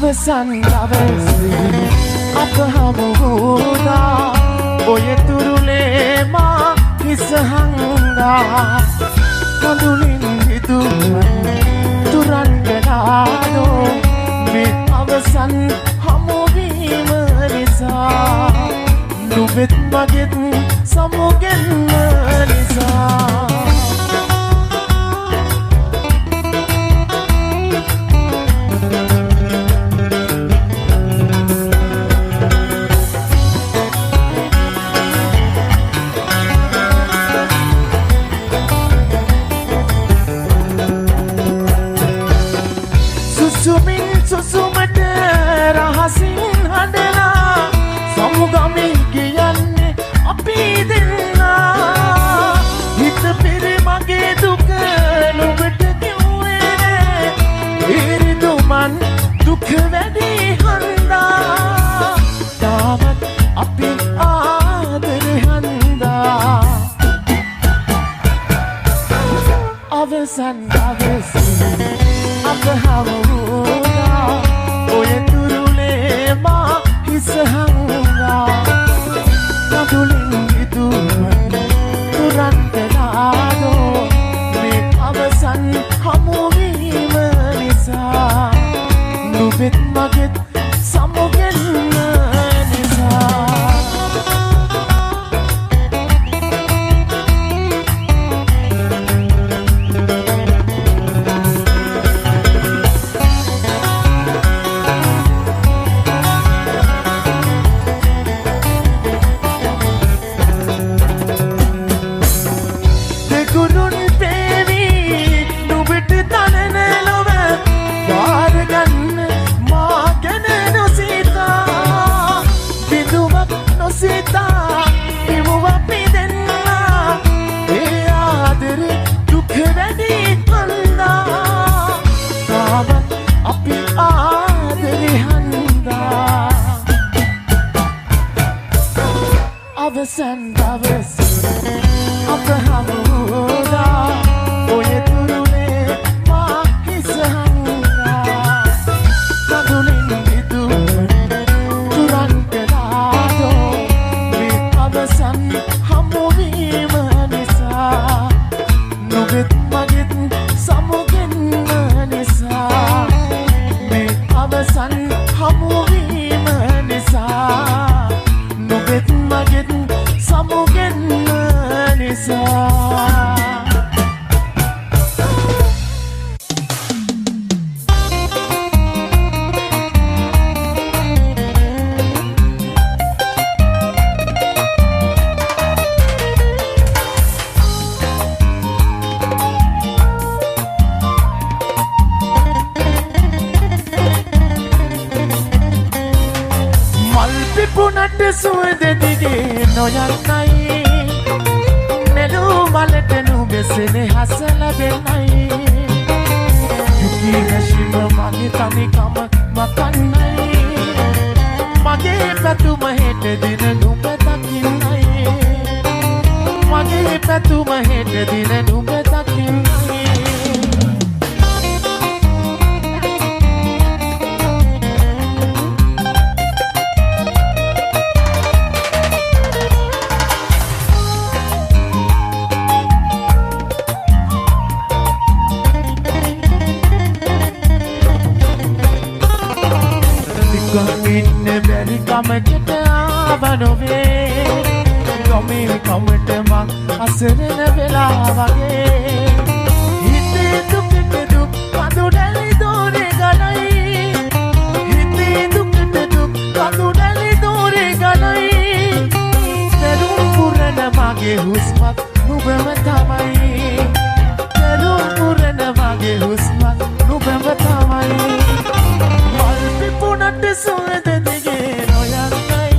අවසන් දවසේ අප හමු වුණා ඔය තුරුලේ මා හිස හංගා කඳුලින් හිතුවන් තුරන් ගලානෝ මේ අවසන් හමුවීම නිසා නුඹෙත් මගෙත් සමුගෙන්ම නිසා සුසුමට රහසින් හඬලා සමුගමින් කියන්නේ අපි දෙන්නා හිත පිරි මගේ දුක නුඹට කිව්වේ ඉරිදුමන් දුක වැඩි හන්දා තාමත් අපි ආදර හන්දා අවසන් දවසේ අප හමුුණා ඔය තුරුලේ මා හිස හංගා කඳුලින් හිතුවන් තුරන් ගලානෝ මේ අවසන් හමුවීම නිසා නුඹෙත් මගෙත් සමුගෙන්ම නිසා අවසන් දවසේ අප හමුුණා ඔය තුරුලේ මා හිස හංගා කඳුලින් හිතුවන් තුරන් ගලානෝ මේ අවසන් හමුවීම නිසා නුඹෙත් මගෙත් සමුගෙන්ම නිසා මේ අවසන් හමුවීම නිසා නුඹෙත් මගෙත් සමුගෙන්ම නිසා මල් පිපුණට සුවඳ දිගේ නොයන්නයි නෙළු මලට නුඹෙසෙන හස ලැබෙන්නයි යුකී නැශිම මගේ තනිකම මකන්නයි මගේ පැතුම හෙට දින නුඹ දකින්නයි මගේ පැතුම හෙට දින නුඹ දකින්නයි ඉන්න බැරි කමකට ආව නොවේ ගොමේ කමට මං අසරණ වෙලා වගේ හිතේ දුකට දුක් කඳුඩැලි දෝරේ ගලයි හිතේ දුකට දුක් කඳුඩැලි දෝරේ ගලයි දරුම් පුරන මගේ හුස්මත් නුඹම තමයි දරුම් පුරන මගේ හුස්මත් නුඹම තමයි මල් පිපුණට සුවඳ දිගේ නොයන්නයි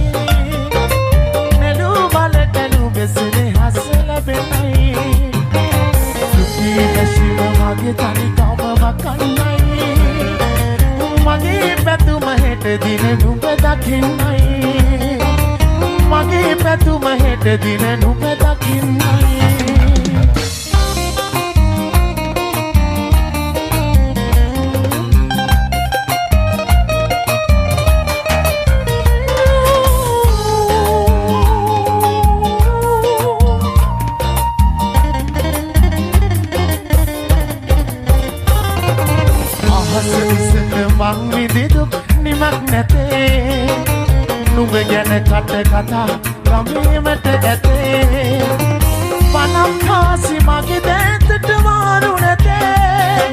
නෙළු මලට නුඹෙසෙන හස ලැබෙන්නයි යුකී නැශිම මගේ තනිකම මකන්නයි මගේ පැතුම හෙට දින නුඹ දකින්නයි මගේ පැතුම හෙට දින නුඹ දකින්නයි නිමක් නැතේ නුඹ ගැන කට කතා ගමේමට ඇතේ පනම් කාසි මගේ දැතට මාරු නැතේ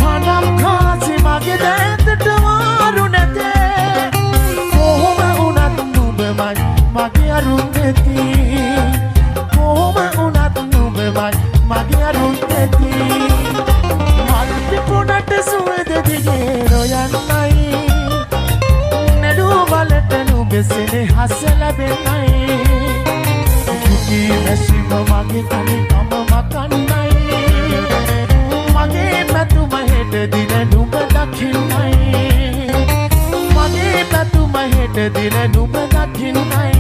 පනම් කාසි මගේ දැතට මාරු නැතේ කොහොම වුණත් නුඹමයි මගේ අරුන්දෙති කොහොම වුණත් නුඹමයි මගේ අරුන්දෙති මල් පිපුණට සුවඳ දිගේ රොයන්නයි නඩුවලට නුඹසෙනේ හස ලැබෙන්නයි මැසිම මගේ කනිකම මකන්නයි මගේ පැතුම හෙට දින නුඹ දකින්නයි මගේ පැතුම හෙට දින නුඹ දකින්නයි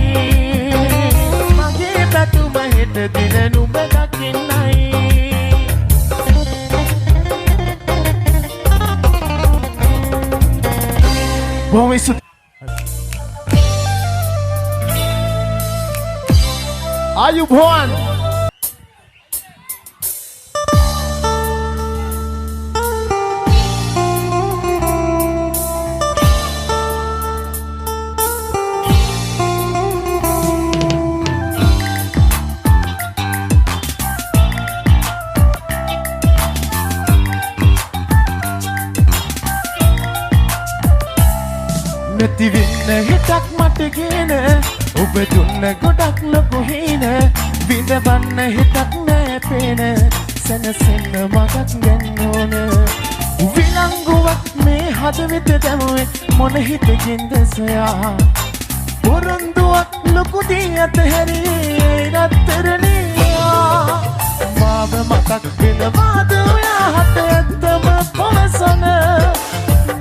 මගේ පැතුම හෙට දින නුඹ දකින්නයි බොහොම ආයුබෝවන් නැති වෙන්න හිතක් මට ගෙන ඔබ දුන්න ගොඩක් ලොකු හින විඳවන්න හිතක් නෑ පේන සැනසෙන්න මගක් ගන්න ඕන විලංගුවක් මේ හදවෙත දැමුවේ මොන හිතකින්ද සොයා පොරොන්දුවක් ලොකු දී අතහැරියේ රත්තරනියා මාව මතක් වෙනවාද ඔයා හට ඇත්තම පොවසන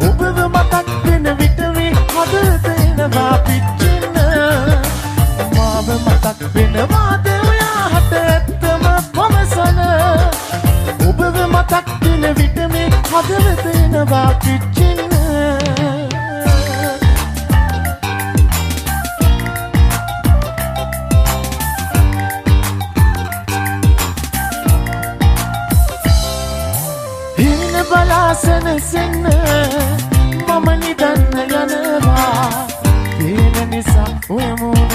ඔබව මතක් වෙන විට මේ හදවත එනවා පිච්චෙන මාව මතක් වෙනවාද ඔයා හට ඇත්තම පවසන ඔබව මතක් වෙන විට මේ හදවත එනවා පිච්චෙන හින බලාසන සෙන්න මම නිදන්න යනවා පේන නිසා ඔය මූණ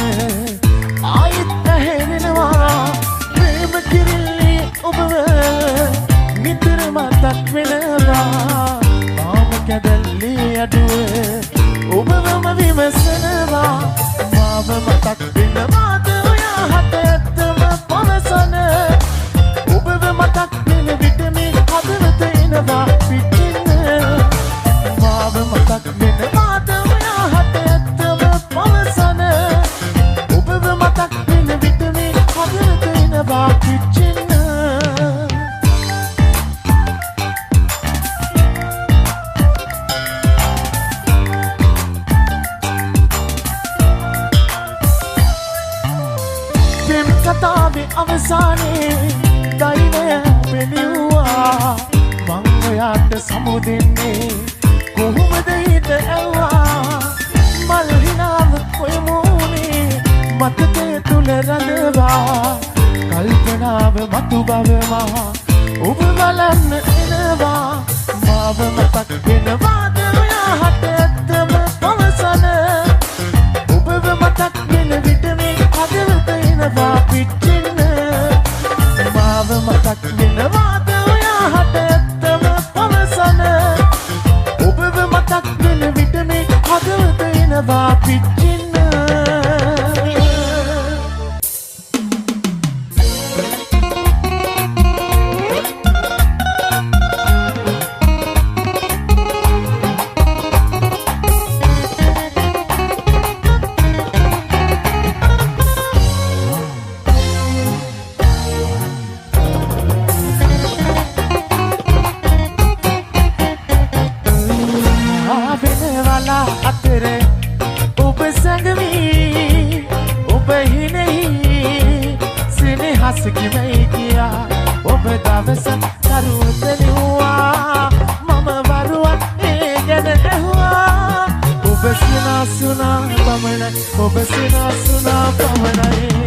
ආයෙත් නැහෙනවා ප්‍රේම කිරිල්ලි ඔබව නිතර මතක් වෙනවා තාම කැදල්ලි අඩුව ඔබවම විමසනවා මාව මතක් වෙනවාද ඔයා හට ඇත්තම පවසන ඔබව මතක් වෙන විට මේ හදවත එනවා පිටින් මාව මතක් වෙනවාද ඔයා හට ඇත්තම පවසන ඔබව මතක් වෙන විට මේ හදවත එනවා පිච්චෙන්න පෙම් කතාවේ අවසානයේ දෛවය පෙනෙව්වා මං ඔයාට සමුදෙන්නේ කොහොමද හිත ඇව්වා මල් හිනාව ඔය මූනේ මතකය තුල රඳවා කල්පනාව මතු බවමා ඔබ බලන්න එනවා මාව මතක් වෙනවාද ඔයා හට ඇත්තම පවසන ඔබව මතක් වෙන විට මේ හදවත එනවා පිච්චෙන්න මාව මතක් වෙනවාද ඔයා හට ඇත්තම පවසන ඔබව මතක් වෙන විට මේ හදවත එනවා පිච්චෙන්න අතරේ ඔබ සංගමී ඔබ හිනෙහි සෙනෙහස කිවයි කියා ඔබ දවස කරුතෙනුවා මම වරුවක් ඒ ගැන ඇහුවා ඔබ සිනාසුනා පමණයි ඔබ සිනාසුනා පමණයි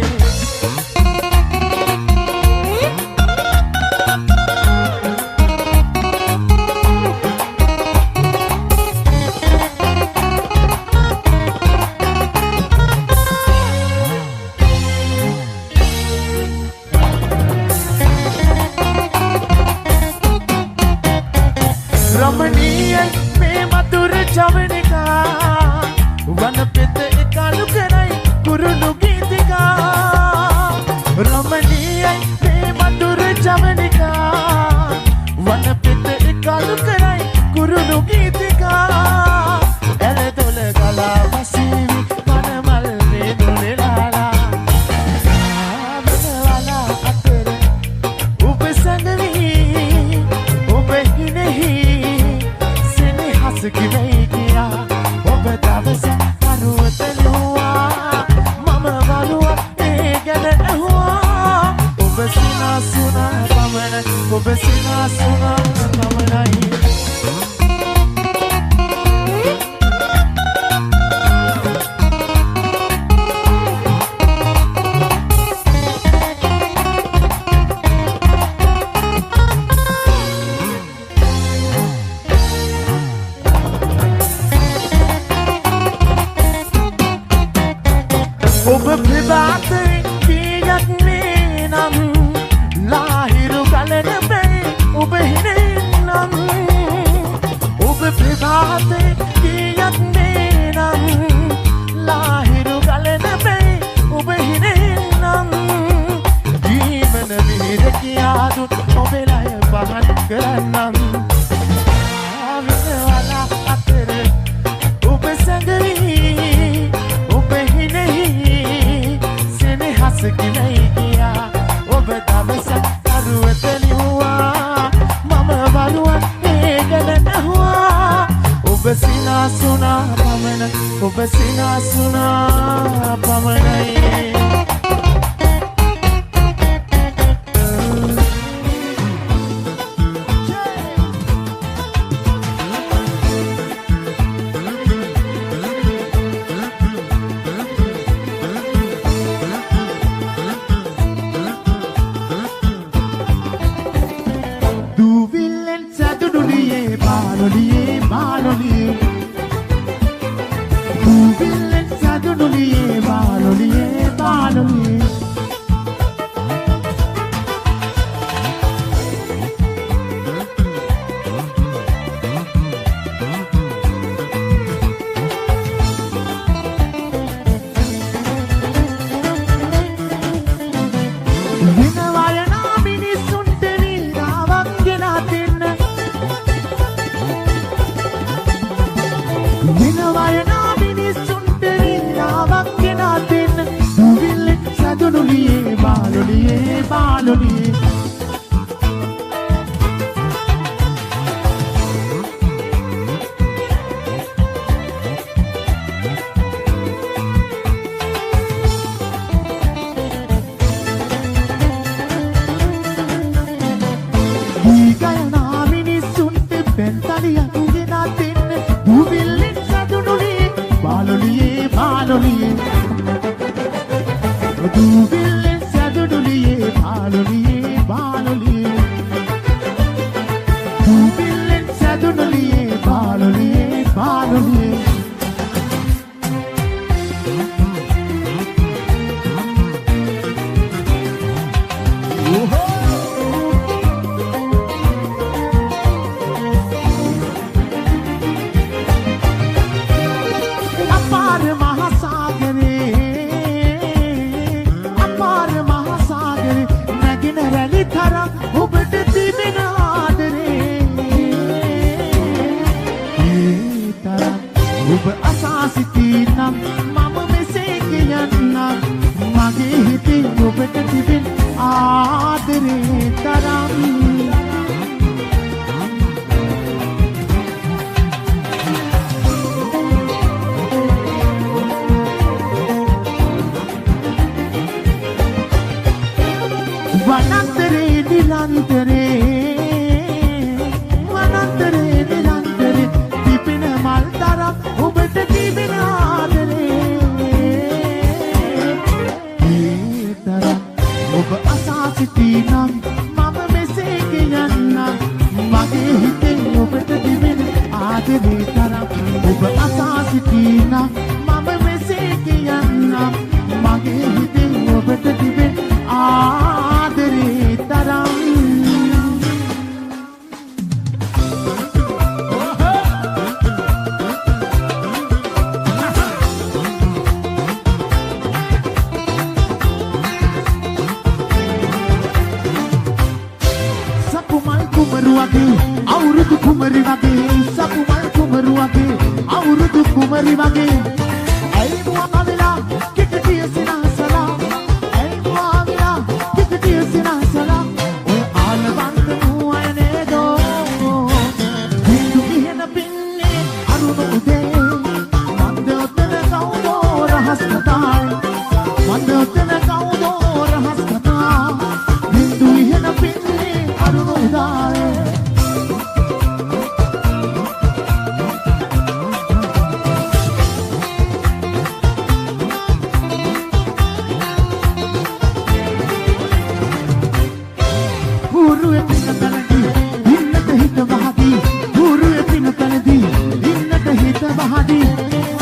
ඔබ ප්‍රභාතේ කීයක් නම් ලාහිරු ගලන බෑ ඔබ හිනෙන්නම් ඔබ ප්‍රභාතේ කීයක් නම් ලාහිරු ගලන බෑ ඔබ හිනෙන්නම් ජීවන විහිද කියාදු ඔබලය පහත් කරන්නම් ආවිනවලා අතර ඔබ සැඟවී ඔබ හිනෙහි සෙනෙහස කිනයි කියා ඔබ දවස අරුවත ලිව්වා මම වරුවක් ඒ ගැන ඇහුවා ඔබ සිනාසුනා පමණ ඔබ සිනාසුනා පමණයි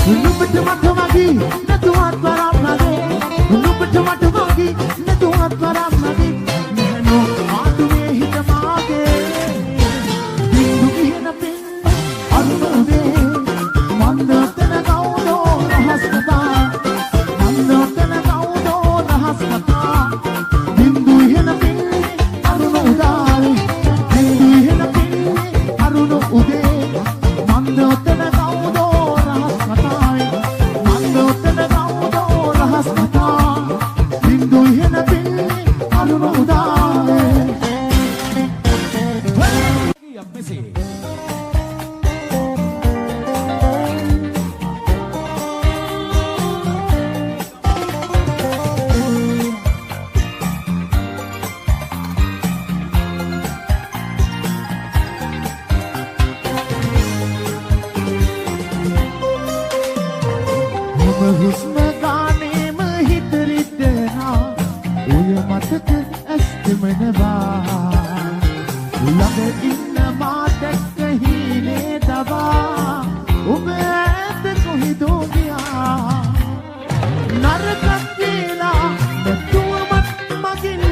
Nubutu matomagi, natuat param nade. හුස්ම ගානේම හිත රිදෙනා ඔය මතක ඇස් දෙමනවා ළඟ ඉන්න මා දැක්ක හීනේ දවා ඔබ ඇත කොහෙදෝ ගියා නරකක් වෙලා නැතුවමත් මගින්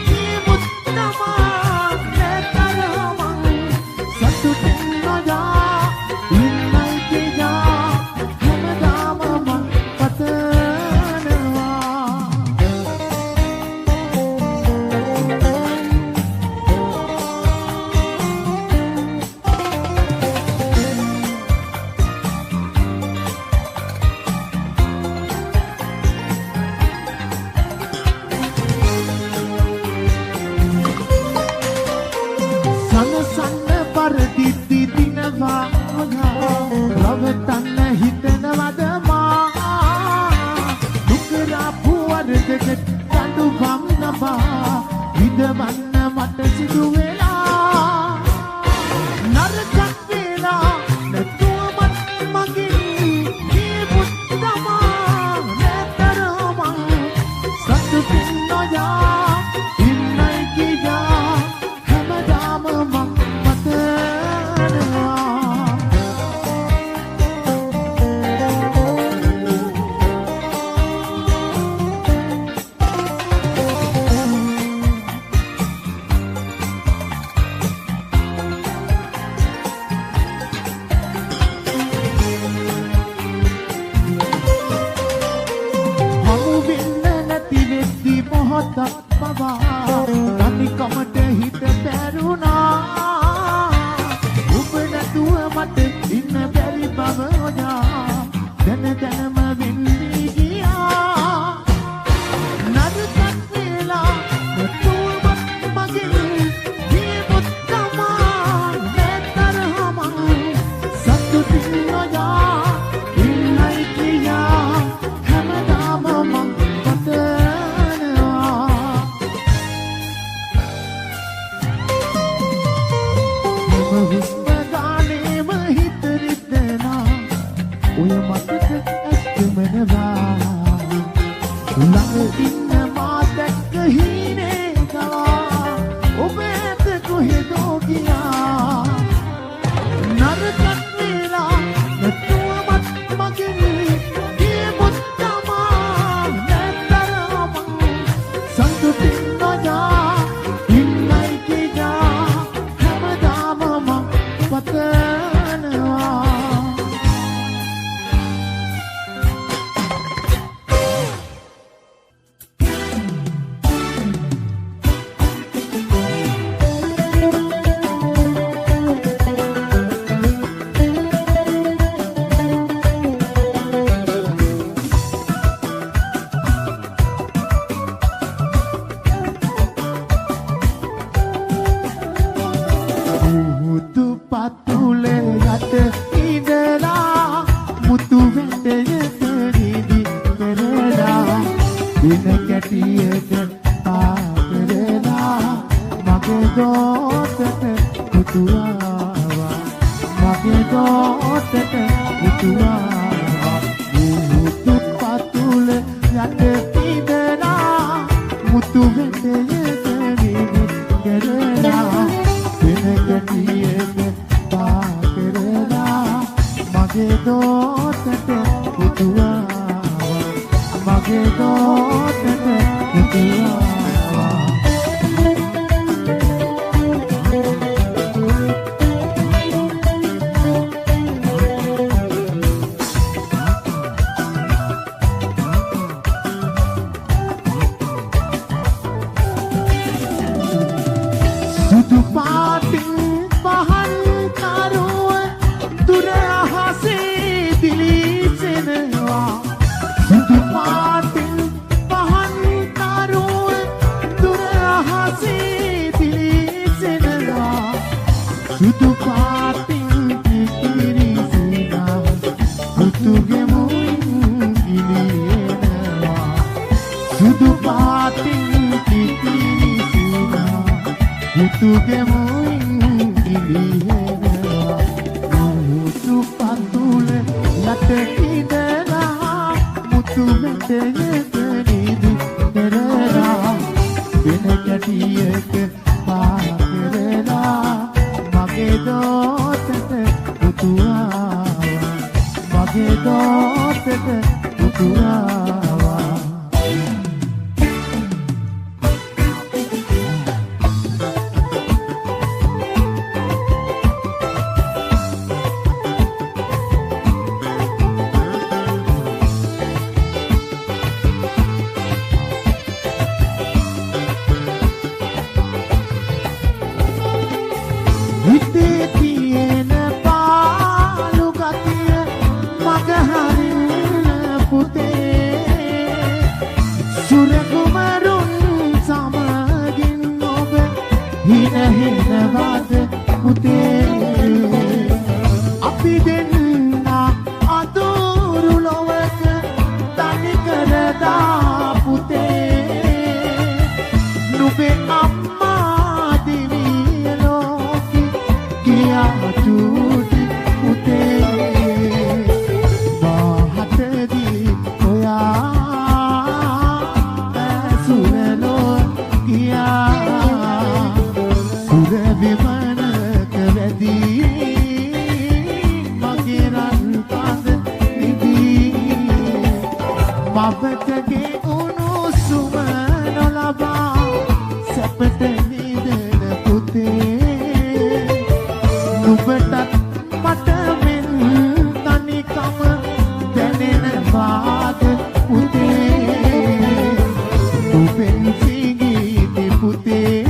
ජීවත් තමා නැතරම සතුටින් නොයා ඉන්නයි කියා හැමදාම මං පතනවා සනසන්න පරදිද්දි දිනවා රවටන්න හිතනවද මා දුකලා පුවරදකට කඳු බම් නබා විදවන්න මට සිදු වෙලා නරකක් වෙලා නැතුවමත් මගින් ජීවත් තමා නැතරම සතුටින් නොයා ඉන්නයි කියා හැමදාම මං පතනවා හමු වෙන්න නැති වෙද්දි මොහොතක් පවා තනිකමට හිත පැරුණා ඔබ නැතුව මට ඉන්න බැරි බව ඔයා දැන දැනම වෙන්නේ ගියා නරකක් වෙලා නැතුවමත් මගෙන් ජීවත් තමා නැතරම සතුටින් නොයා ඉන්නයි කියා හැමදාම මං පතනවා හුස්ම ගානේම හිත රිදෙනා ඔය මතක ඇස් දෙමනවා ළඟ ඉන්න මා දැක්ක හීනේ දවා ඔබ ඇත කොහෙදෝ ගියා නරකක් වෙලා නැතුවමත් මගෙන් ජීවත් තමා නැතරම සතුටින් නොයා ඉන්නයි කියා හැමදාම මං පතනවා මුතු පතුලේ යට ඉඳලා මුතු වැටයට නිදි කරලා දින කැටියක පා කරලා මගේ දෝතට පුතුආවා මගේ දෝතට පුතුආවා මුතු පතුලේ යට ඉඳලා මුතු වැටයට නිදි කරලා මගේ දෝතට පුතුආවා මගේ දෝතට පුතුආවා සුදු පාටින් පහන් කරුව දුර අහසේ දිලිසෙනවා සුදු පාටින් පහන් කරුව දුර අහසේ දිලිසෙනවා සුදු පාටින් පිරිසිනා පුතුගේ මුන් ගිලිනවා සුදු පාටින් පිරිසිනා පුතුගේ මුන් ගිලිනවා මුතු පතුල යට ඉඳලා මුතු මෙටයක නිදි පෙරලා වෙන කැටියක පාකරලා මගේ දෝතට පුතුආවා මගේ දෝතට පුතුආවා අපි දෙන්න අදුරු ලොවක තනි කරදා පුතේ නුඹේ අම්මා දිවිය ලෝකෙ ගියා චූටි පුතේ මාහතදී ඔයා ඇසුරලෝ ගියා සුර විමනක වැදී මවතගේ උණුසුම නොලබා සැපට නිදන පුතේ නුඹටත් මට මෙන් තනිකම දැනෙනවාද පුතේ නුඹෙන් සිඟිති පුතේ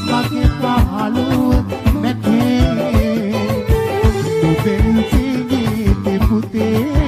මගේ පහළුව මැකේ නුඹෙන් සිඟිති පුතේ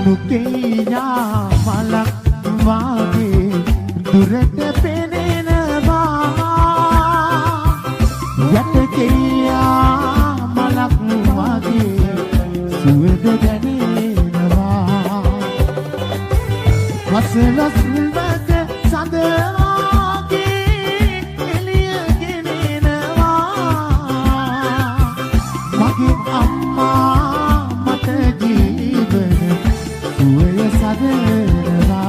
Nukeya malak wage durata penenawa yatakeya malak wage suwada danenawa wasalas wage sadage eliya genenawa mage amma mata jeevana suwaya sadanawa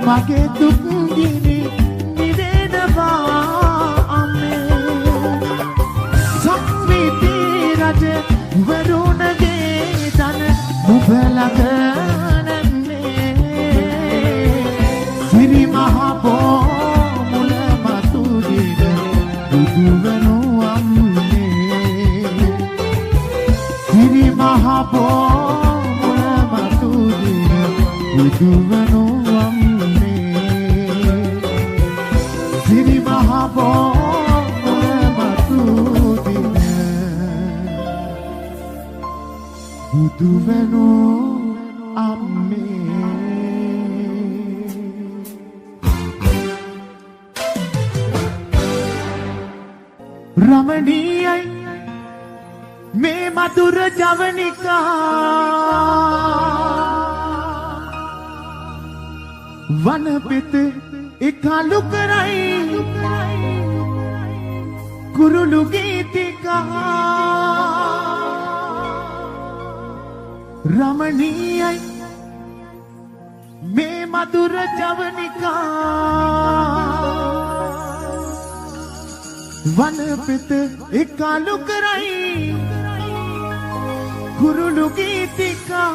mage duk gini nidenawa amme samviti raja varunage dana mubalaga nanne siri mahabo mula matudina duduvanu amme siri mahabo mula matudina duduvanu Siri mahabo matudina budu venu amme Ramaniyai me madura javanika vanapite ikalu karai kurulu geetika Ramaniyai me madura javanika vanapite ikalu karai කුරුළු ගීතිකා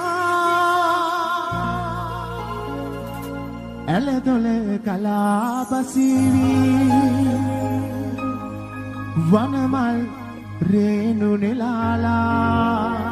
ඇලදොල කලාපසිවි වනමල් රේණු නෙලාලා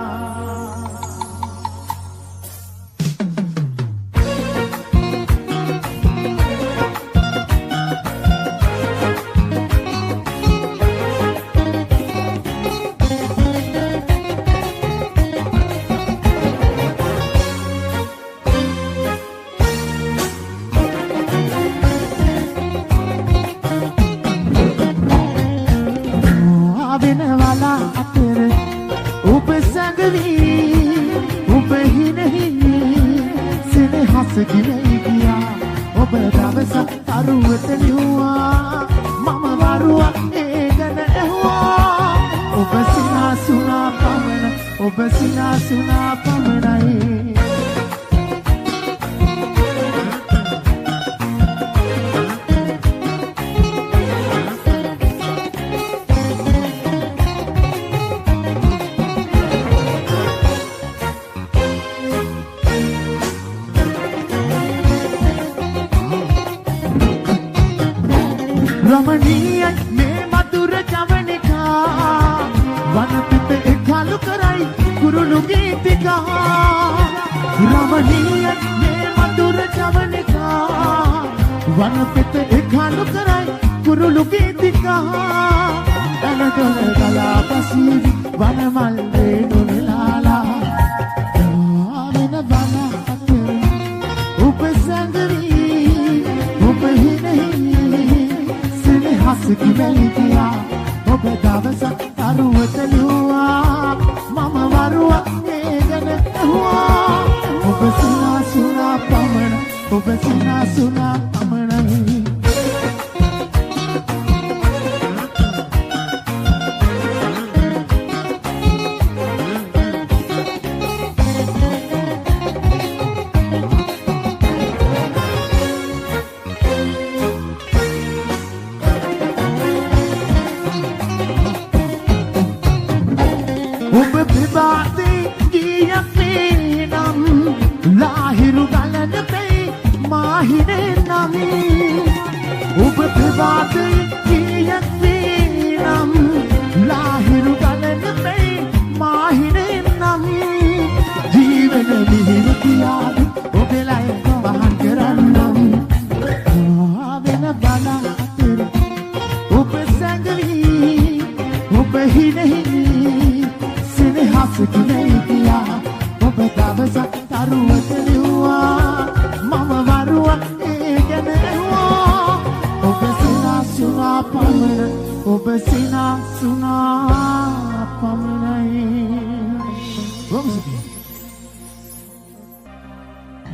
ඔබ දවසක් තරුවට ලිව්වා මම වරුවක් ඒ ගැන ඇහුවා ඔබ සිනාසුනා පමණ ඔබ සිනාසුනා පමණයි रमणीय में मधुर जवनिका वनपित एकालु कराई कुरुलु गीतिका रमणीय में मधुर जवनिका वनपित एकालु कराई कुरुलु गीतिका अनगल गला पसीवी वनमल रेणु नीलाला आविन बना उपसंगरी उपही नहीं हसकी मेलिया ඔබ දවසක් තරුවට ලිව්වා මම වරුවක් ඒ ගැන ඇහුවා ඔබ සිනාසුනා පමණ ඔබ සිනාසුනා පමණයි लाहिरु गलन पे माहिने नमी उब प्रभात कियतीनम लाहिरु गलन पे माहिने नमी जीवन मिहिर कियाद ओबेलाई बहन करन्नम आवेन बना तेरे उब संगली उब ही नहीं सिने हंस की नहीं किया ඔබ දවසක් තරුවට ලිව්වා මම වරුවක් ඒ ගැන ඇහුවා ඔබ සිනාසුනා පමණ ඔබ සිනාසුනා පමණයි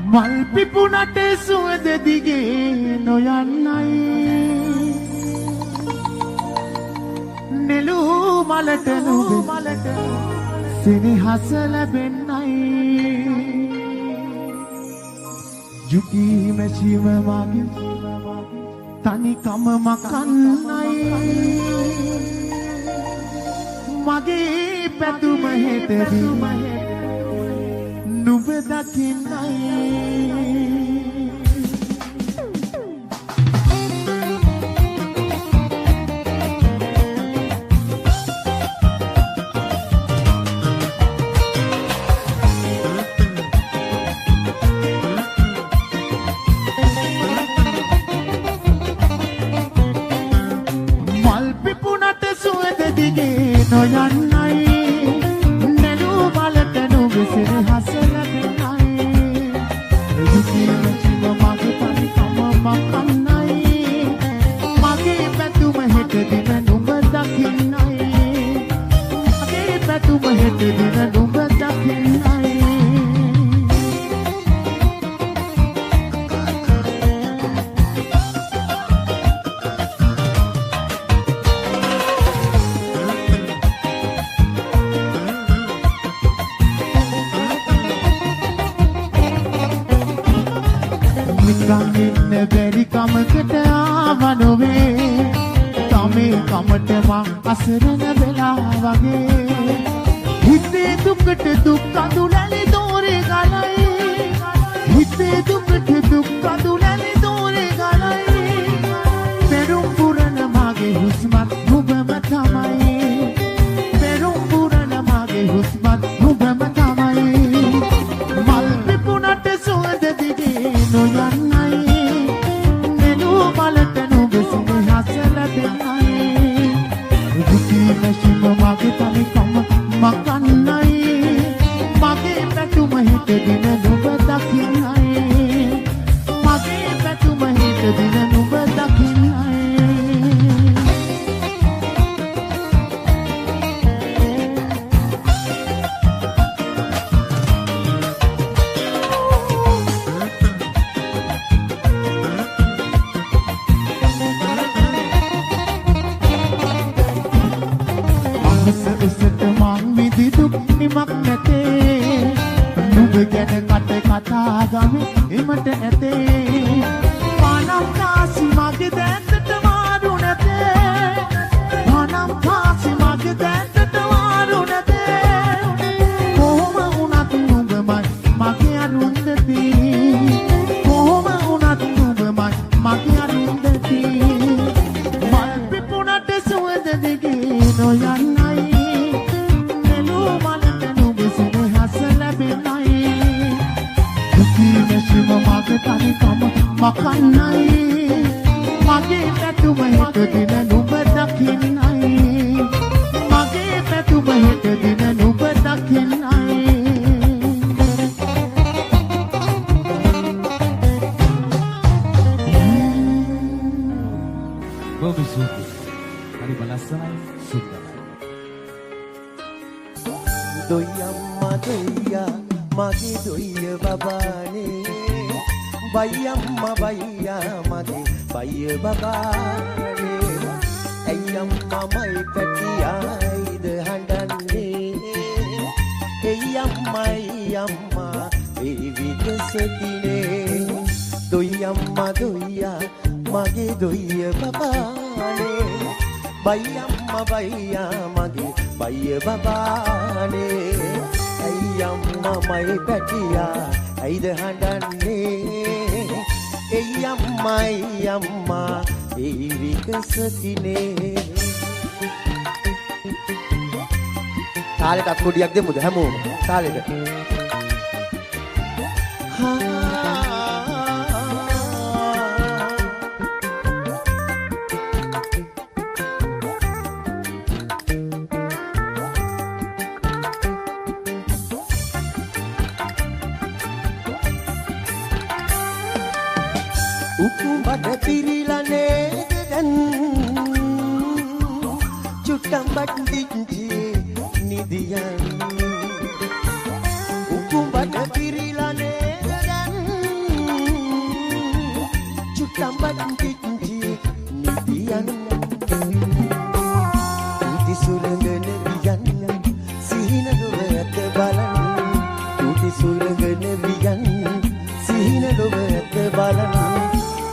මල් පිපුණට සුවඳ දිගේ නොයන්නයි නෙළූ මලට නුඹ සිනහස ලැබෙන්නයි යුගී මැචිම මගේ තනිකම මකන්නයි මගේ පැතුම හෙටදී නුඹ දකින්නයි නොයන්නයි නෙළූ මලට නුඹ සිනහස ලැබෙන්නයි යුගී මැචිම මගේ තනිකම මකන්නයි මගේ පැතුම හෙටදින නුඹ දකින්නයි මගේ පැතුම හෙටදින නුඹ දකින්නයි ගංගින්න බැරි කමකට ආවනොවේ තමේ කමට මං අසරණ වෙලා වගේ හිතේ දුක දුකට දුක් අඳුරලි දෝරේ ගලයි හිතේ දුකට දුක් අඳුරලි දෝරේ ගලයි පෙරුම් පුරන මගේ හුස්මත් නුඹම තමයි පෙරුම් පුරන මගේ හුස්මත් නුඹම තමයි මල් පිපුණට සුවඳ දිගේ නොයන්නයි නෙළු මලට නුඹ සිනහස ලැබෙන්නයි දුකී නැසිම මගේ තනිකම මකන්නයි මගේ පැතුම හිත දින නුඹ දකින්නයි මගේ පැතුම හිත දින නුඹ දකින්නයි උසට මං විදි දුක් නිමක් නැතේ නුඹ ගැන කට කතා ගමේ එමට ඇතේ පානම් කාසි මගේ දැත්තට මාරු නැතේ පානම් කාසි මගේ දැත්තට මාරු නැතේ කොහොම වුණත් නුඹමයි මගේ අරුන්දති කොහොම වුණත් නුඹමයි මගේ අරුන්දති මල් පිපුණට සුවඳ දිගේ නොයන්නයි නෙළු මලට නුඹ සිනහස ලැබෙන්නයි දුකී නැසිම මගේ තනිකම මකන්නයි මගේ පැතුම හිත දින නුඹ දකින්නයි මගේ පැතුම හිත දින නුඹ දකින්නයි ගොවිසුදු හරි බලස්සනයි සුන්දරයි දොයම්මා දොයියා මගේ දොයිය බබානේ බයියම්මා බයියා මගේ බයිය බබානේ ඇයම්මයි පැටියයිද හඬන්නේ එයම්මයි අම්මා ඒ විදසතිනේ දොයම්මා දොයියා මගේ දොයිය බබානේ බයියම්මා බයියා මගේ බයිය බබානේ ඇයම්මයි පැටියා ඇයිද හඬන්නේ එයම්මයි අම්මා ඒ විකසතිනේ තාලෙට අත්කොඩියක් දෙමුද හැමෝම තාලෙට උකුඹට පිරිලා නේද දැන් චුට්ටම්බත් දිච්චි නිදියන් උකුඹට පිරිලා නේද දැන් චුට්ටම්බත් දිච්චි නිදියන් උටි සුරංගන වියන් සිහින ලොව ඇත බලන්න උටි සුරංගන වියන් සිහින ලොව ඇත බලන්න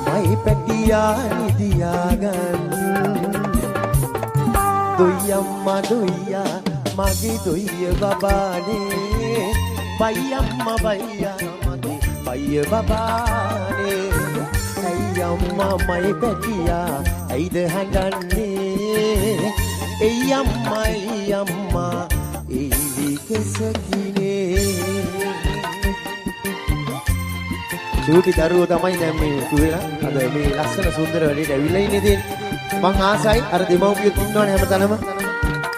මයි පැටියා නිදියාගන්න දොයම්මා දොයියා මගේ දොයිය බබානේ බයියම්මා බයියා මගේ බයිය බබානේ ඇයම්මා මයි පැටියා ඇයිද හඬන්නේ එයම්මයි අම්මා ඒ විකසකිනේ චූටි දරුවෝ තමයි දැන් මේ කුවෙලා අද මේ ලස්සන සුන්දර වැඩේට ඇවිල්ලා ඉන්නේ තියෙන්නේ මං ආසයි අර දෙමව්පියෝ ඉන්නවනේ හැමතැනම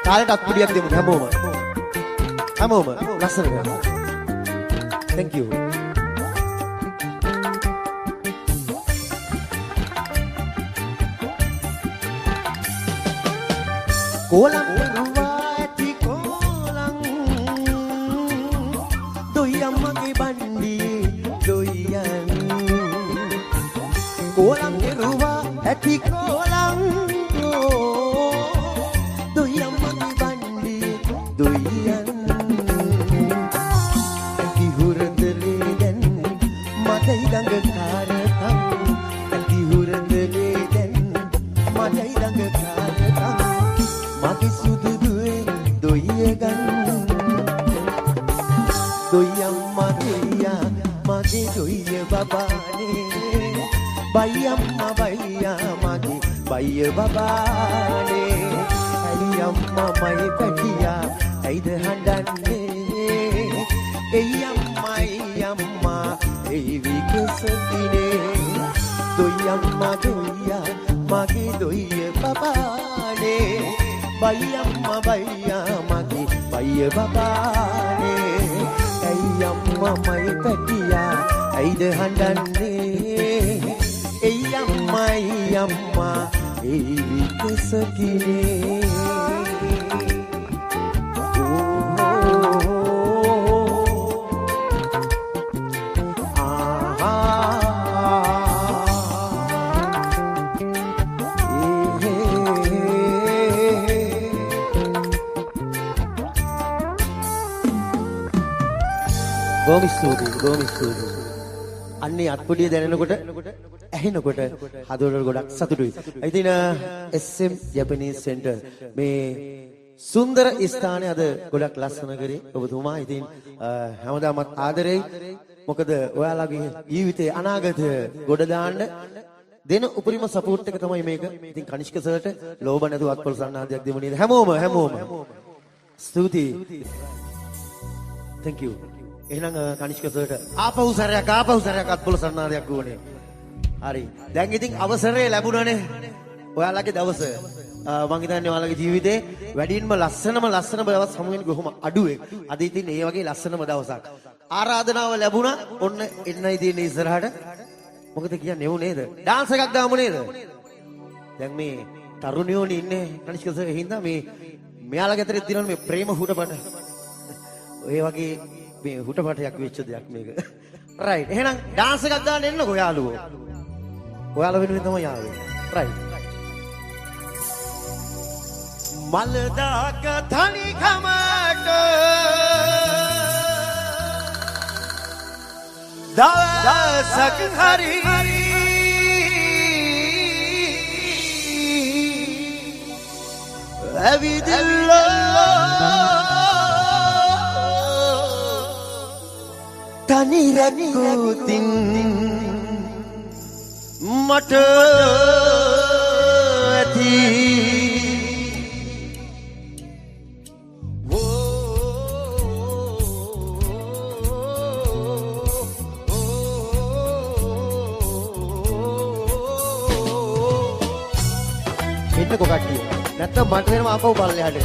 තාලෙට අත්පුඩියක් දෙමු හැමෝම ලස්සන කරලා thank you කොලම් දරුවා ඇති කොලම් දොයම්මගේ බණ්ඩියේ දොයන් කොලම් දරුවා ඇති කොලම් දොයම්මගේ බණ්ඩියේ දොයන් ඇති හුරදලේ දැන් මටයි ළඟ කාරතම් ඇති හුරදලේ දැන් මටයි ළඟ කාරතම් මගේ සුදු දුවේ දොයිය ගන්න Doyamma doya mage doya babane Bayamma baya mage baya babane Ayamma mai patiya aida handane Eyamma evi kesatine Doyamma doya mage doya babane Bayamma baya mage baya babane Eyamma mai patiya aida handane Eyamma evi kesakine බොහොම ස්තුතියි. අන්නේ අත්පොඩිය දැනෙනකොට ඇහෙනකොට හදවතට ගොඩක් සතුටුයි. ඉතින් SM Japanese centre මේ සුන්දර ස්ථානය අද ගොඩක් ලස්සන කරේ ඔබතුමා. ඉතින් හැමදාමත් ආදරෙයි. මොකද ඔයාලගේ ජීවිතයේ අනාගතය ගොඩ දාන්න දෙන උපරිම සපෝට් එක තමයි මේක. ඉතින් කනිෂ්ක සර්ට ලෝභ නැතුව අත්පොළ සන්නාදයක් දෙමු නේද? හැමෝම. ස්තුතියි. Thank you. එහෙනම් කනිෂ්ක සර්ට ආපහු සැරයක් අත්පොළ සන්නාදයක් ඕනේ. හරි. දැන් ඉතින් අවසරය ලැබුණානේ. ඔයාලගේ දවස මං හිතන්නේ ඔයාලගේ ජීවිතේ වැඩින්ම ලස්සනම දවස් හමු වෙන්නේ කොහොම අඩුවේ. අද ඉතින් ඒ වගේ ලස්සනම දවසක්. ආරාධනාව ලැබුණා. ඔන්න එන්නයි තියෙන්නේ ඉස්සරහට. මොකද කියන්නේ එවු නේද? ඩාන්ස් එකක් දාමු නේද? දැන් මේ තරුණියෝනේ ඉන්නේ කනිෂ්ක සර් හින්දා මෙයාලගේ අතරේ තියෙන මේ ප්‍රේම හුටපට. ඔය වගේ මේ හුටපටයක් වෙච්ච දෙයක් මේක. රයිට්. එහෙනම් ඩාන්ස් එකක් දාන්න එන්නකෝ යාළුවෝ. ඔයාලා වෙනුවෙන් තමයි ආවේ. රයිට්. මල්දාක තනි කමට දවසක් හරි ඇවිදිල්ලා තනි රැකුතින් මට ඇති එන්නකෝ කට්ටිය. නැත්තම් මට වෙනම ආපහු පල්ලෙහාට.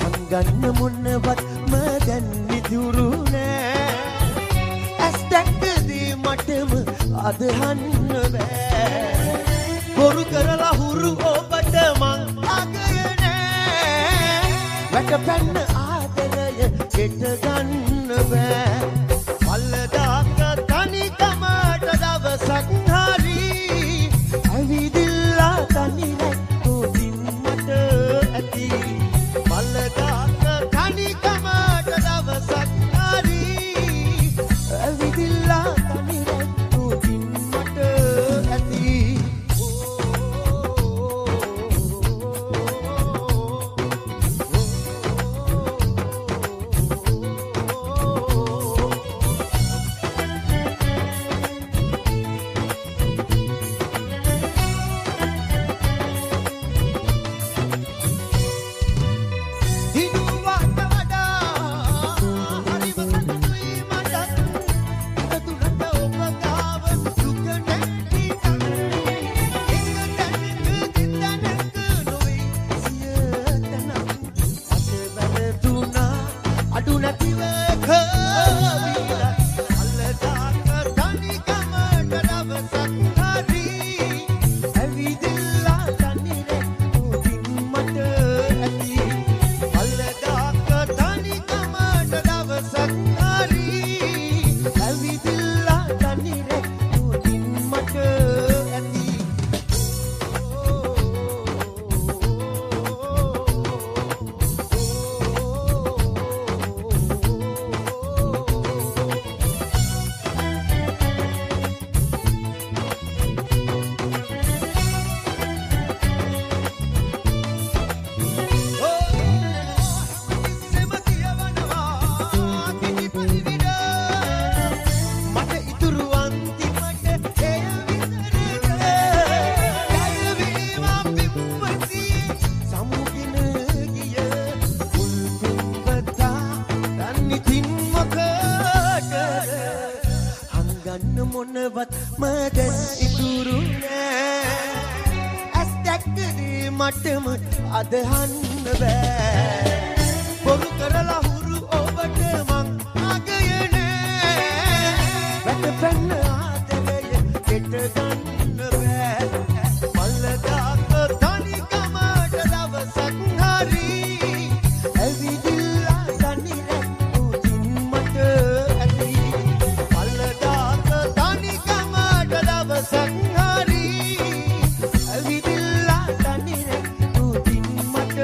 හංගන්න මොනවත් මදන් විදුරු නෑ. ඇස් දැක්කදී මටම අදහන්න බෑ. බොරු කරලා හුරු ඔබට මං අගය නෑ. වැටපැන්න ආදරය ගෙට ගන්න බෑ. මල්දාක තනිකමට දවසක් හරි ඇවිදිල්ලා තනි රැක්කෝදින් මට ඇති. මල්දාක තනිකමට දවසක් හරි ඇවිදිල්ලා තනි රැක්කෝදින් මට ඇති. මටම අදහන්න බෑ බොරු කරලා හුරු ඔබට මං අගයනේ වැටපෙන්න ආදරය කෙට ගන්න බෑ මල්ලදාක තනිකමට දවසක් හරි ඇවිදිලා තනිරේ උදින් මට ඇති මල්ලදාක තනිකමට දවසක් හරි ඇවිදිලා තනිරේ උදින් මට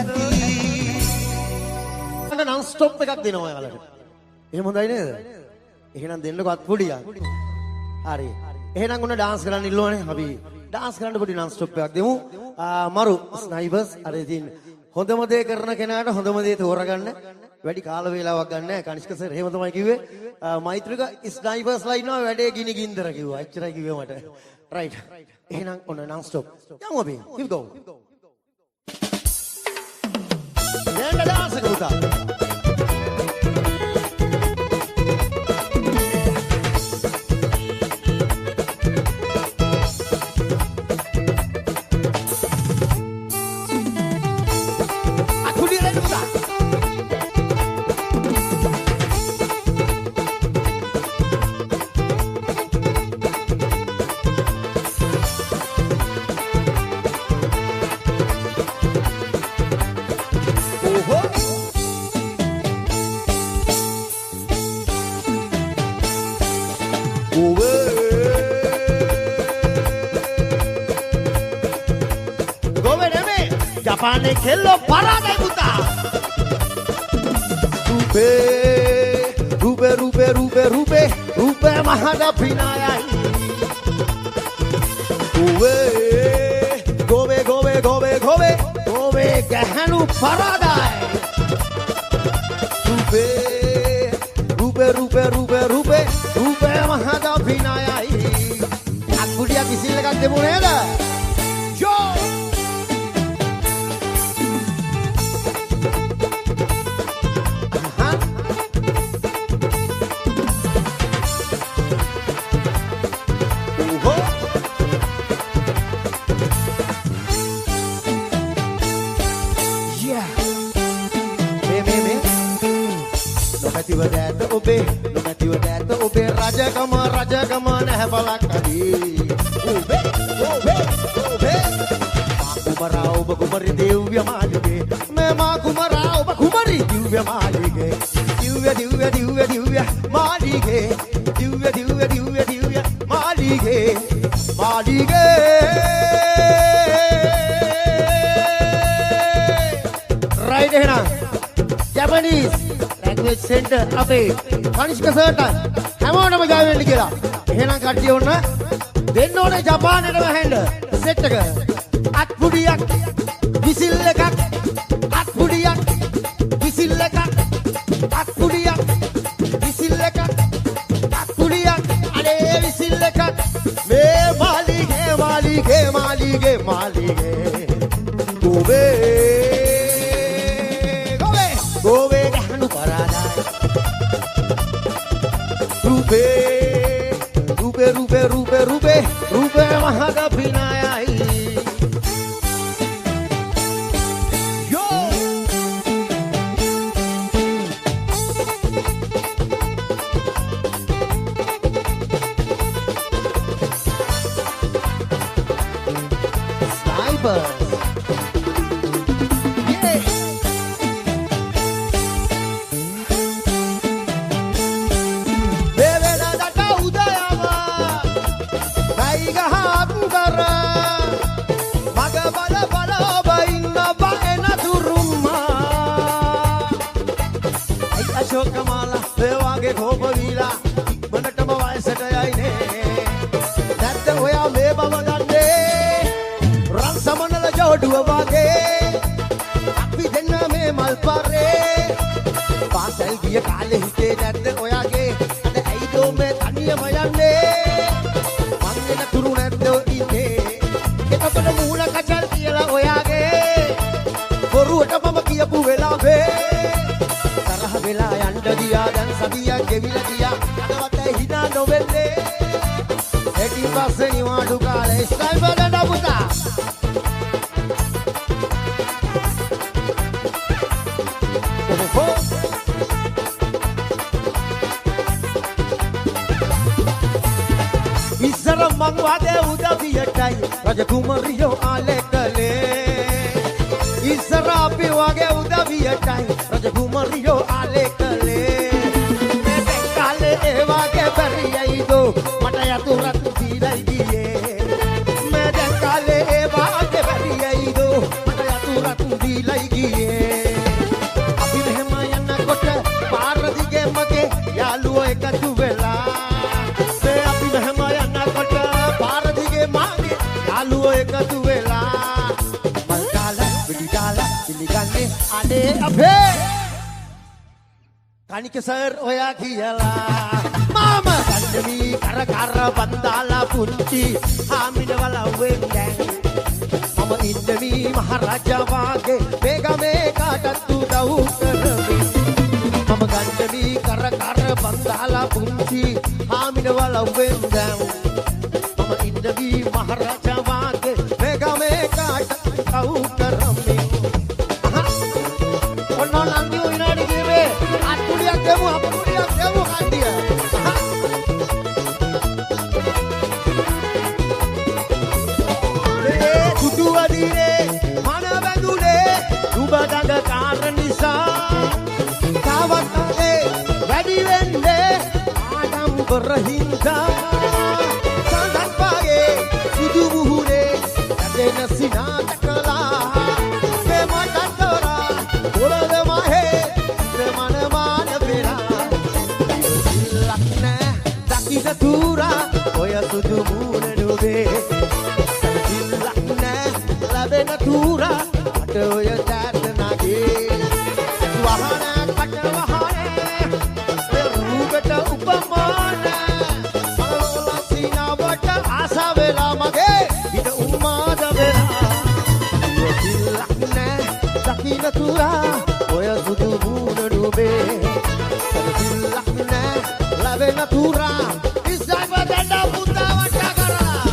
ඇති non stop එකක් දෙනවා ඔයාලට. එහෙම හොඳයි නේද? එහෙනම් දෙන්නකො අත්පුඩියක්. හරි. එහෙනම් ඔන්න dance කරන්න ඉල්ලුවානේ. අපි dance කරන්න පොඩි non stop එකක් දෙමු. මරු ස්නයිපර්ස් අර ඉතින් හොඳම දේ කරන කෙනාට හොඳම දේ තෝරගන්න වැඩි කාල වේලාවක් ගන්න නැහැ. කනිෂ්ක සර් එහෙම තමයි කිව්වේ. මෛත්‍රික ස්නයිපර්ස්ලා ඉන්නවා වැඩේ ගිනි ගින්දර කිව්වා. එච්චරයි කිව්වේ මට. right. එහෙනම් ඔන්න non stop. යමු අපි. here go. Nenda dance kuta. Akudi le kuta. Japane kello parada puta rube mahada pinayai gobe gahanu paradai rube mahada pinayai akudiya kisil ekak demu neda yo නොමැතිව දැත ඔබේ රජකම නැහැ බලක් අදී කුමරා ඔබ කුමරි දිව්‍ය මාලිගේ මා කුමරා ඔබ කුමරි දිව්‍ය මාලිගේ දිව්‍ය මාලිගේ දිව්‍ය මාලිගේ right එහෙනම් Japanese language center අපේ කනිෂ්ක සර්ට හැමෝටම ජය වෙන්න කියලා. එහෙනම් කට්ටිය ඔන්න දෙන්න ඕනේ ජපානයටම හැන්ඩ සෙට් එක. අත්පුඩියක් විසිල් එකක් අත්පුඩියක් විසිල් එකක් අත්පුඩියක් විසිල් එකක් අත්පුඩියක් අනේ විසිල් එකක් මේ මාලිගේ gobe gahanu paradai rube mahada pinayai yo sniper Kamala, Devage Hopavila, Manatama Vaisatayane, that the way I may Bamadande, Run Samana Jodu Avade, Happy Dename Malpare, Pasal Via Kale, that the Oyage, the Aido Metania Mayane, Mangina Turuneto Ine, get up on the Mula Kachaltia Oyage, Boruta Mamakia Puvela. වෙලා යන්න දියා දැන් සතියක් ගෙවිලා ගියා අදවත් හිනා නොවෙන්නේ එටි පස්සේ නිවාඩු කාලේ ස්නයිපර් දඬ පුතා වගේ උදවියටයි රජ කුමරියෝ ආලේ කළේ ඉස්සර අපි වගේ උදවියටයි රජ කුමරියෝ ආලේ කළේ මේ කාලේ ඒ වගේ බැරියයිදෝ මට යතුරක් දීලා ගියේ මේ කාලේ ඒ වගේ බැරියයිදෝ මට යතුරක් දීලා ගියේ අපි මෙහෙම යනකොට පාර දිගේ මගේ යාළුවෝ එකතු වෙලා මේ අපි මෙහෙම යනකොට පාර දිගේ මගේ යාළුවෝ එකතු වෙලා මල්කාලා විදිකාලා ඉලිගන්නේ අනේ අපේ කණික සර් ඔයා කියලා මාම කන්දමි කර කර බන්දාලා පුංචි ආමින වලවෙන් දැන් මම ඉන්නවි මහරජා වාගේ මේගමේ කාටත් උදව් කරමි මම කන්දමි කර කර බන්දාලා පුංචි ආමින වලවෙන් දැන් මම ඉන්නවි මහරජා වාගේ මේගමේ කාටත් උදව් කරමි ඔන්නෝලන්දි විනාඩි කිව්වේ අත්පුඩියක් දෙමු කණ්ඩිය මේ කුඩුවදිනේ මන බඳුනේ දුබ දඟ කාර නිසා තාවත්ගේ වැඩි වෙන්නේ ආඩම්බර හින්දා සඳන් පාගේ සුදු මුහුණේ නැදෙන සිනාට කළා මේ මටතොරා පොළද මහේ මන මාන පෙරා සිල්ලක් නෑ දකින තුරා ඔය සුදු මුහුණ නුබේ සිල්ලක් නෑ ලැබෙන තුරා අට ඔය දැට නගේ වහන කට වහනේ රූපට උපමාන මනෝල සිනාවට ආස වෙලා මගේ ඉත උම්මාද වෙලා සිල්ලක් නෑ දකින තුරා ඔය සුදු මුහුණ නුබේ සිල්ලක් නෑ ලැබෙන තුරා ඉස්සයිව දඩ පුතා වට කරලා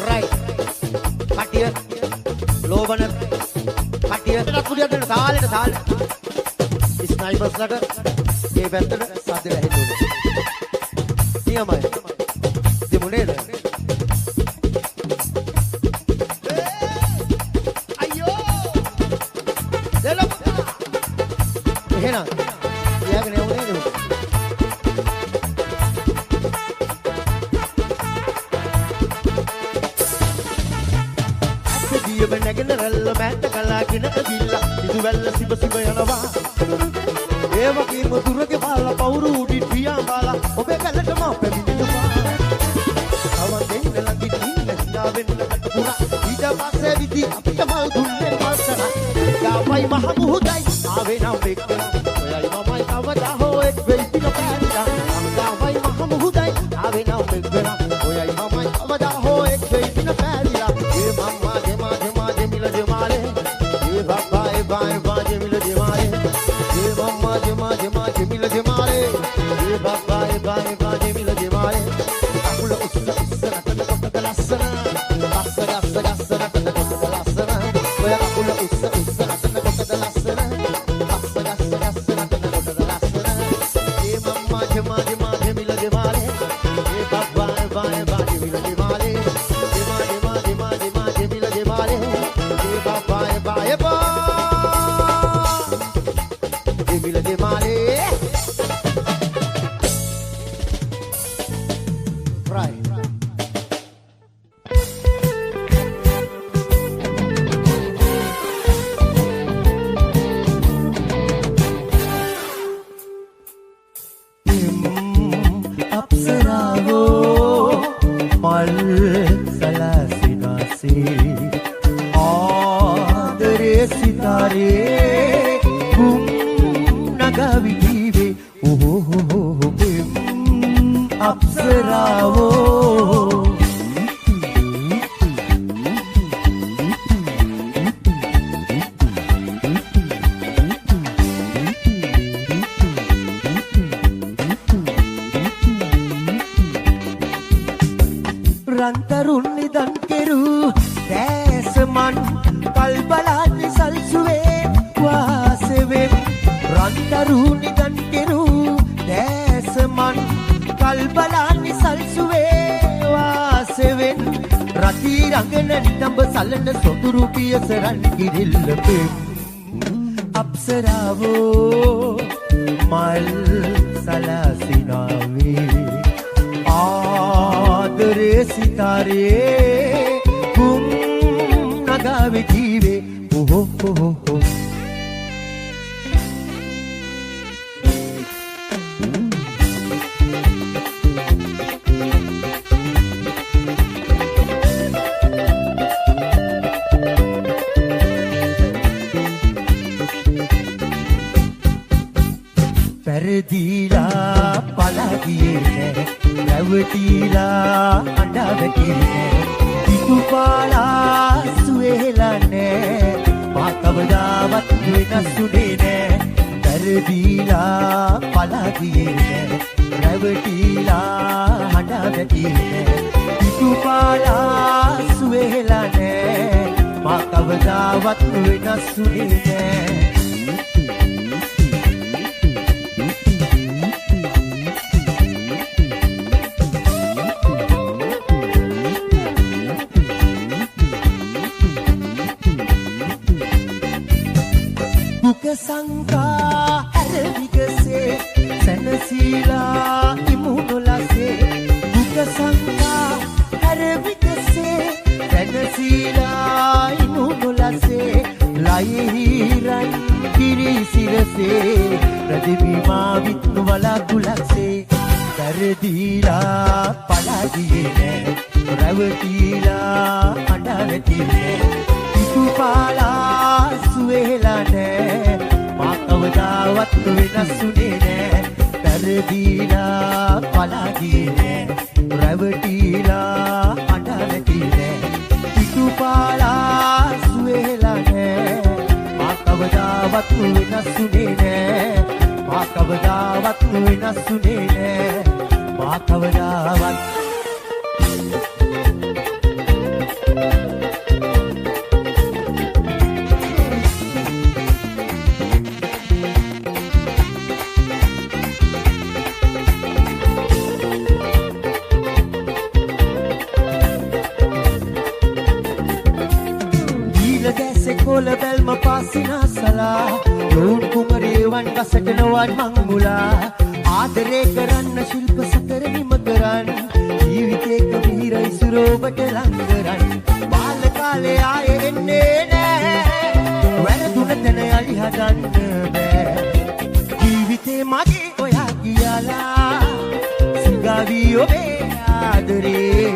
right කටිය ලෝබන කටිය කුඩියක් දෙන්න තාලෙට ස්නයිපර්ස්ලට මේ පැත්තට සද්ද ඇහෙන්නේ නියමයි දෙමුනේද අයියෝ දෙලප එහෙනම් යාගෙන යන්නේ නේද දියව නැගෙන රැල්ල මෑත කලාගෙන ඇවිල්ලා ඉදුවැල්ල සිබ සිබ යනවා ඒ වගේම දුරගේ බාලා පවුරු උඩින් පියා බාලා ඔබේ කැලට මා පැමිණෙනවා අවන් දෙන්න ළඟින් ඉන්න හිනාවෙන්න කටුණා ඊට පස්සේ විදි අපිට මල් දුන්නේ මල්සන ගාවයි මහ මුහුදයි ආවේ නම් එක්කන ඔයයි මමයි කවදා හෝ එක් වෙයි පින පැන්දා ගාවයි මහ මුහුදයි ආවේ නම් එක්කන ඔයයි මමයි කවදා හෝ එක් වෙයි පින පැන්දා ඒ මම්මා දෙමා දෙමා දෙමිල දෙමාලේ ඒ බබ්බා ඒ බායි බා දෙමිල දෙමාලේ ඒ මම්මා දෙමා දෙමා දෙමිල දෙමාලේ ඒ බබ්බා ඒ බායි බා දෙමිල දෙමාලේ අකුල උස්ස උස්ස රටන කොට ලස්සන පස්ස ගස්ස ගස්ස රටන කොට ලස්සන ඔය අකුල උස්ස උස්ස රටන කොට ලස්සන පස්ස ගස්ස ගස්ස රටන කොට ලස්සන ඒ මම්මා දෙමා දෙමා දෙමිල දෙමාලේ ඒ බබ්බා ඒ බායි බා දෙමිල දෙමාලේ දෙමා දෙමා දෙමා දෙමා දෙමිල දෙමාලේ ඒ බබ්බා ඒ බායි බා දෙමිල දෙමාලේ right අප්සරාවෝ මල් සලසිනාසේ ආදරේ සිතාරේ කුම් නගවිදිවේ ඕහෝ අප්සරාවෝ රන්තරුන් නිදන් කෙරු දැසමන් දරුණි ගන් කෙරු දැස මන් කල්බලානි සල්සුවේ වාසෙවෙන් රති රඟන නිතඹ සලන සොතුරු පියසරන් කිරිල්ල පෙම් අප්සරාවෝ මල් සලසිනාවේ ආදරේ සිතාරේ කුම් නගාවේ ජීවේ ඔහො හො හො පැරදීලා පළගියේ රැවටිලා අඬවැටියේ පිටුපාලා සුවේලා නෑ මා කවදාවත් වෙනස්ුනේ නෑ පැරදීලා පළගියේ රැවටිලා අඬවැටියේ පිටුපාලා සුවේලා නෑ මා කවදාවත් වෙනස්ුනේ නෑ සංකා ඇරවිගසේ සැනසීලා ඉමුණුලසේ දුක සංකා ඇරවිගසේ සැනසීලා ඉමුණුලසේ ලයිහිරන් කිරිසිරසේ රදිවිමා විත්නු වලකුලක්සේ කරදීලා පළගියේ නෑ රැවටිලා අඬවැටියේ පිටුපාලා සුවේලා නෑ මා කවදාවත් වෙනස්ුනේ නෑ පැරදීලා පළගියේ නෑ රැවටිලා අඬවැටියේ නෑ පිටුපාලා සුවේලා නෑ මා කවදාවත් වෙනස්ුනේ නෑ මා කවදාවත් වෙනස්ුනේ නෑ මා කවදාවත් කොළ බැල්ම පාසිනා සලා ලෝන් කුමරේවන් ගසට නොවන් මංගුලා ආදරේ කරන්න ශිල්ප සතර නිම කරන්න ජීවිතේක මිහිර ඉසුරෝබට ලං කරන්න බාල කාලේ ආයේ එන්නේ නෑ වැරදුන තැන යලි හදන්න බෑ ජීවිතේ මගේ ඔයා කියලා සිඟාවි ඔබේ ආදරේ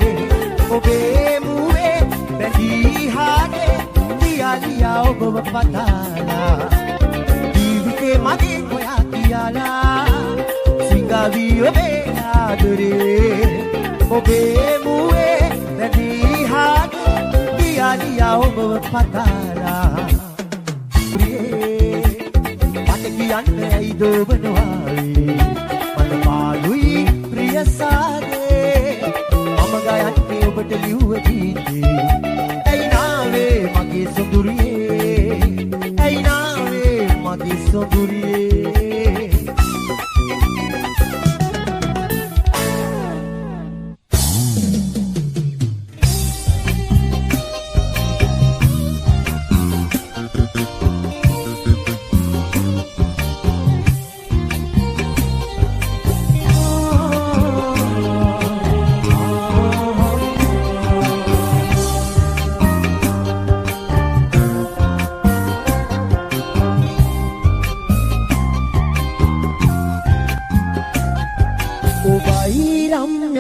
ඔබේ මුවේ බැඳී හානේ ලියා ඔබව පතාලා ජීවිතේ මගේ ඔයා කියලා සිඟාවි ඔබේ ආදරේ ඔබේ මුවේ බැඳී හානේ ලියා ඔබව පතාලා මට කියන්න ඇයිද ඔබ නොආවේ මට පාළුයි ප්‍රිය සාදේ මම ගයන්නේ ඔබට ලිව්ව ගීතේ ඇයි නාවේ මගේ සොඳුරියේ ඇයි නාවේ මගේ සොඳුරියේ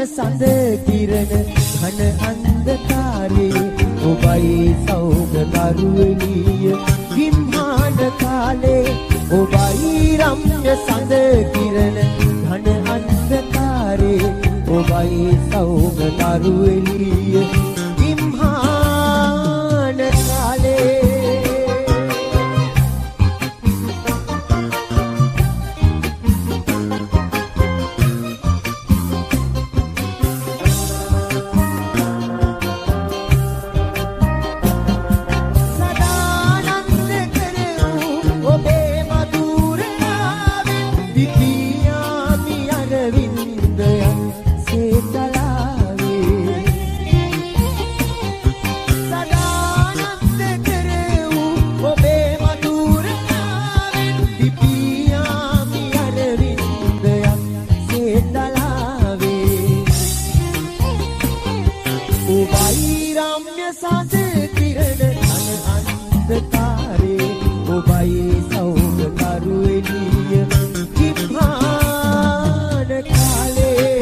සඳ කිරණ ඝන අන්ධකාරේ ඔබයි සෞග දරුවනිය විම්හාන කාලේ ඔබයි රම්‍ය සඳ කිරණ ඝන අන්ධකාරේ ඔබයි සෞග දරුවනිය විම්හාන කාලේ සදානන්ද තාරේ ඔබයි සෞඛ්‍ය කරුවෙලිය කිම්හාන කාලේ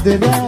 the